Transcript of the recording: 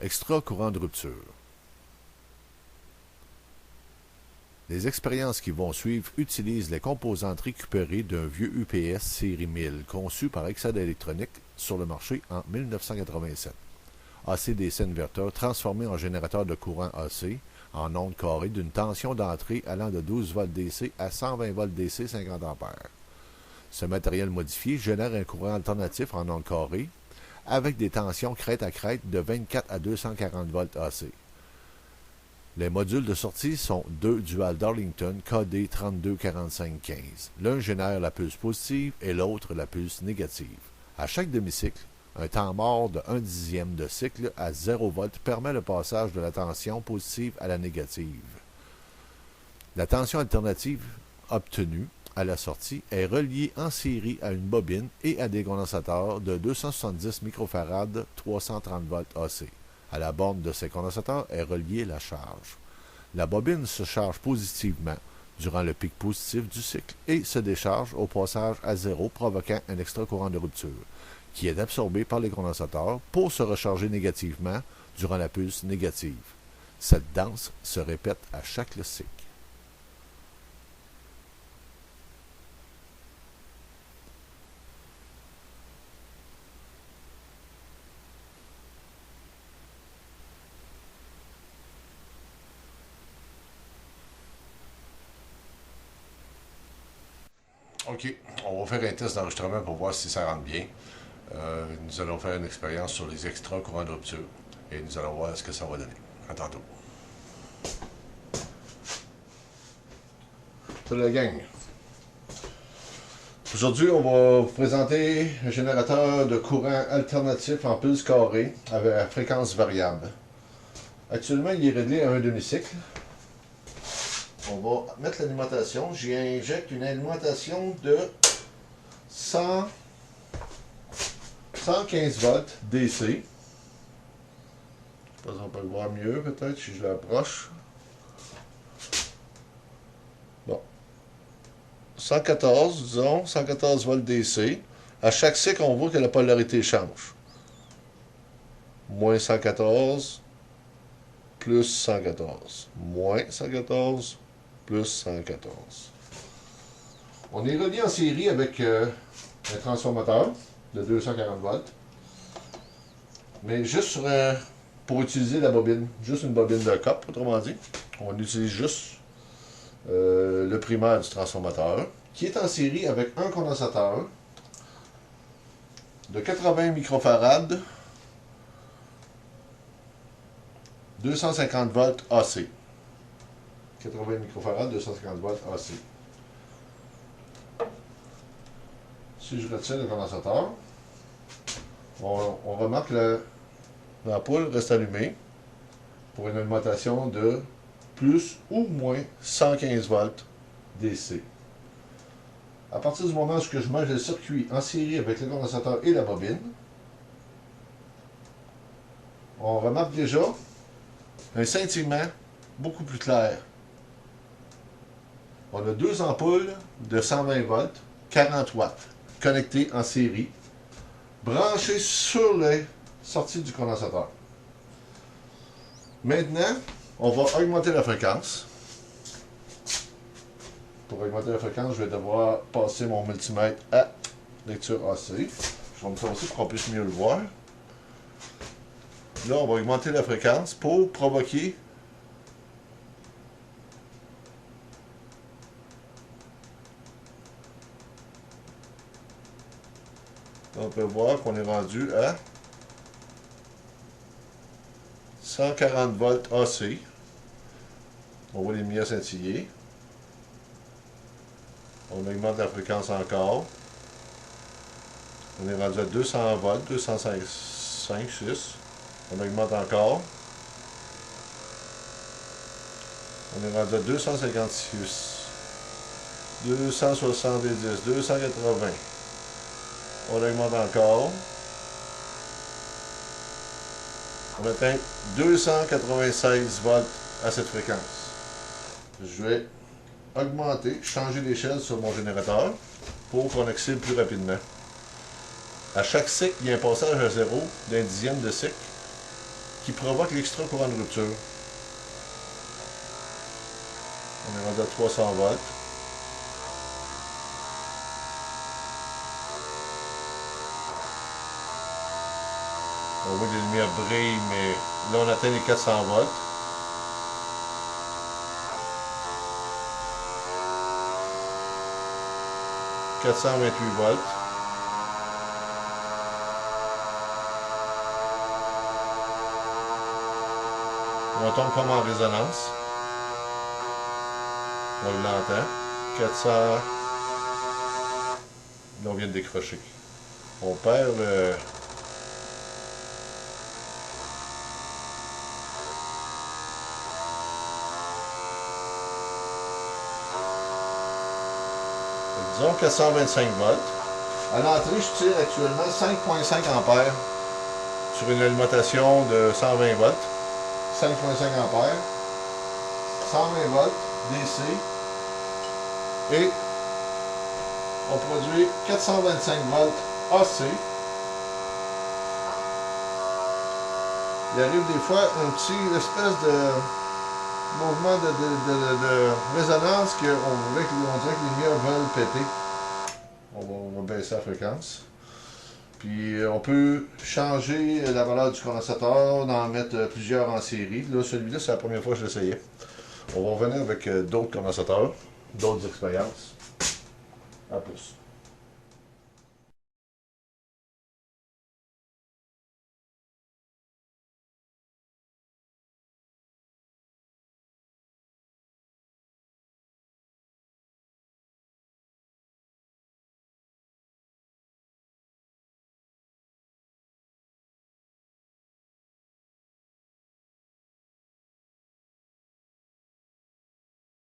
Extra courant de rupture. Les expériences qui vont suivre utilisent les composantes récupérées d'un vieux UPS série 1000 conçu par Exad Electronics sur le marché en 1987. AC/DC inverteur transformé en générateur de courant AC en ondes carrées d'une tension d'entrée allant de 12 volts DC à 120 volts DC 50 A. Ce matériel modifié génère un courant alternatif en ondes carrées avec des tensions crête à crête de 24 à 240 volts AC. Les modules de sortie sont deux dual Darlington KD324515. L'un génère la pulse positive et l'autre la pulse négative. À chaque demi-cycle, un temps mort de 1/10 de cycle à 0 V permet le passage de la tension positive à la négative. La tension alternative obtenue à la sortie est reliée en série à une bobine et à des condensateurs de 270 microfarad 330 volts AC. À la borne de ces condensateurs est reliée la charge. La bobine se charge positivement durant le pic positif du cycle et se décharge au passage à zéro, provoquant un extra courant de rupture, qui est absorbé par les condensateurs pour se recharger négativement durant la pulse négative. Cette danse se répète à chaque cycle. OK, on va faire un test d'enregistrement pour voir si ça rentre bien. Nous allons faire une expérience sur les extra courants de rupture et nous allons voir ce que ça va donner. À tantôt. Salut la gang. Aujourd'hui, on va vous présenter un générateur de courant alternatif en pulse carrée avec la fréquence variable. Actuellement, il est réglé à un demi-cycle. On va mettre l'alimentation. J'y injecte une alimentation de 115 volts DC. Je sais pas si on peut le voir mieux peut-être si je l'approche. Bon. 114, disons, 114 volts DC. À chaque cycle, on voit que la polarité change. Moins 114, plus 114. Moins 114, plus 114. On est relié en série avec un transformateur de 240 volts. Mais juste pour utiliser la bobine, juste une bobine de COP, autrement dit, on utilise juste le primaire du transformateur, qui est en série avec un condensateur de 80 microfarad, 250 volts AC. 80 microfarad, 250 volts AC. Si je retire le condensateur, on remarque que l'ampoule reste allumée pour une alimentation de plus ou moins 115 volts DC. À partir du moment où je mets le circuit en série avec le condensateur et la bobine, on remarque déjà un scintillement beaucoup plus clair. On a deux ampoules de 120 volts, 40 watts, connectées en série, branchées sur les sorties du condensateur. Maintenant, on va augmenter la fréquence. Pour augmenter la fréquence, je vais devoir passer mon multimètre à lecture AC. Je vais mettre ça aussi pour qu'on puisse mieux le voir. Là, on va augmenter la fréquence pour provoquer on peut voir qu'on est rendu à 140 volts AC. On voit les lumières scintiller. On augmente la fréquence encore. On est rendu à 200 volts, 205, 6. On augmente encore. On est rendu à 256, 270, 280. On augmente encore. On atteint 296 volts à cette fréquence. Je vais augmenter, changer d'échelle sur mon générateur pour qu'on accède plus rapidement. À chaque cycle, il y a un passage à zéro d'un dixième de cycle. qui provoque l'extra courant de rupture. On est rendu à 300 volts. On voit que les lumières brillent, mais là on atteint les 400 volts. « 428 volts. On tombe comme en résonance. On l'entend. 400. Là, on vient de décrocher. On perd le... Disons 425 volts. À l'entrée, je tire actuellement 5,5 ampères sur une alimentation de 120 volts. 5,5 ampères. 120 volts DC. Et on produit 425 volts AC. Il arrive des fois un petit espèce de mouvement de résonance qu'on dirait que les lumières veulent péter. On va baisser la fréquence. Puis on peut changer la valeur du condensateur, d'en mettre plusieurs en série. Là, celui-là, c'est la première fois que je l'essayais. On va revenir avec d'autres condensateurs, d'autres expériences. À plus.